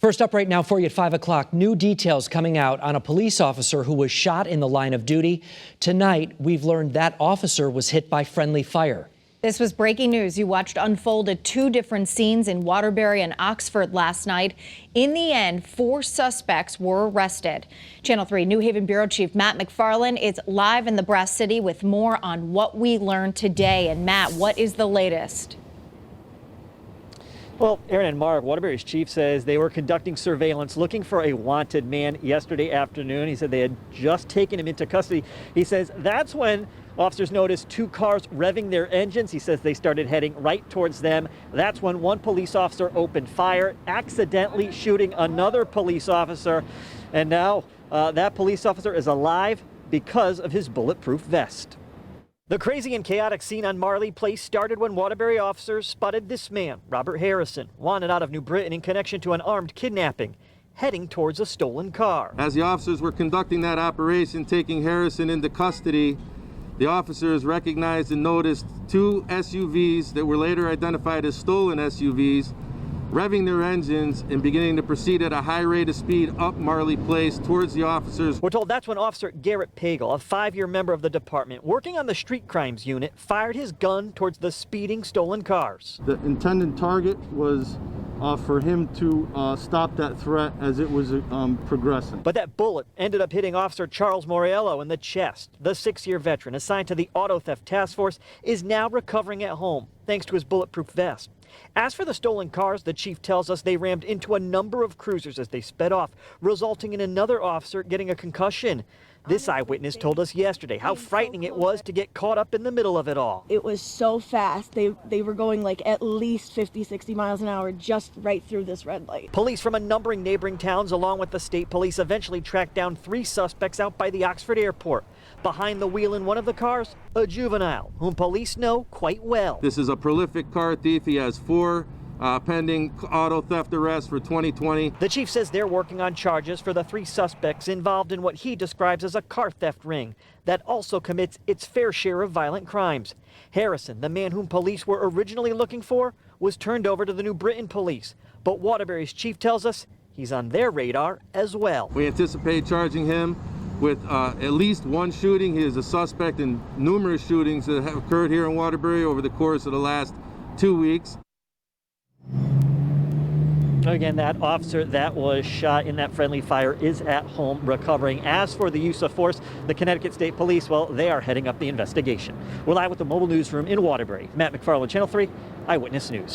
First up right now for you at 5 o'clock, new details coming out on a police officer who was shot in the line of duty. Tonight, we've learned that officer was hit by friendly fire. This was breaking news you watched unfold at two different scenes in Waterbury and Oxford last night. In the end, 4 suspects were arrested. Channel 3 New Haven Bureau Chief Matt McFarland is live in the Brass City with more on what we learned today. And Matt, what is the latest? Well, Aaron and Mark, Waterbury's chief says they were conducting surveillance looking for a wanted man yesterday afternoon. He said they had just taken him into custody. He says that's when officers noticed 2 cars revving their engines. He says they started heading right towards them. That's when one police officer opened fire, accidentally shooting another police officer. And now that police officer is alive because of his bulletproof vest. The crazy and chaotic scene on Marley Place started when Waterbury officers spotted this man, Robert Harrison, wanted out of New Britain in connection to an armed kidnapping, heading towards a stolen car. As the officers were conducting that operation, taking Harrison into custody, the officers recognized and noticed 2 SUVs that were later identified as stolen SUVs, revving their engines and beginning to proceed at a high rate of speed up Marley Place towards the officers. We're told that's when Officer Garrett Pagel, a 5-year member of the department working on the street crimes unit, fired his gun towards the speeding stolen cars. The intended target was for him to stop that threat as it was progressing. But that bullet ended up hitting Officer Charles Moriello in the chest. The 6-year veteran assigned to the Auto Theft Task Force is now recovering at home thanks to his bulletproof vest. As for the stolen cars, the chief tells us they rammed into a number of cruisers as they sped off, resulting in another officer getting a concussion. This eyewitness told us yesterday how frightening it was to get caught up in the middle of it all. It was so fast. They were going like at least 50, 60 miles an hour just right through this red light. Police from a number of neighboring towns, along with the state police, eventually tracked down 3 suspects out by the Oxford airport. Behind the wheel in one of the cars, a juvenile whom police know quite well. This is a prolific car thief. He has 4 pending auto theft arrests for 2020. The chief says they're working on charges for the 3 suspects involved in what he describes as a car theft ring that also commits its fair share of violent crimes. Harrison, the man whom police were originally looking for, was turned over to the New Britain police. But Waterbury's chief tells us he's on their radar as well. We anticipate charging him with at least 1 shooting. He is a suspect in numerous shootings that have occurred here in Waterbury over the course of the last 2 weeks. Again, that officer that was shot in that friendly fire is at home recovering. As for the use of force, the Connecticut State Police, well, they are heading up the investigation. We're live with the mobile newsroom in Waterbury. Matt McFarland, Channel 3 Eyewitness News.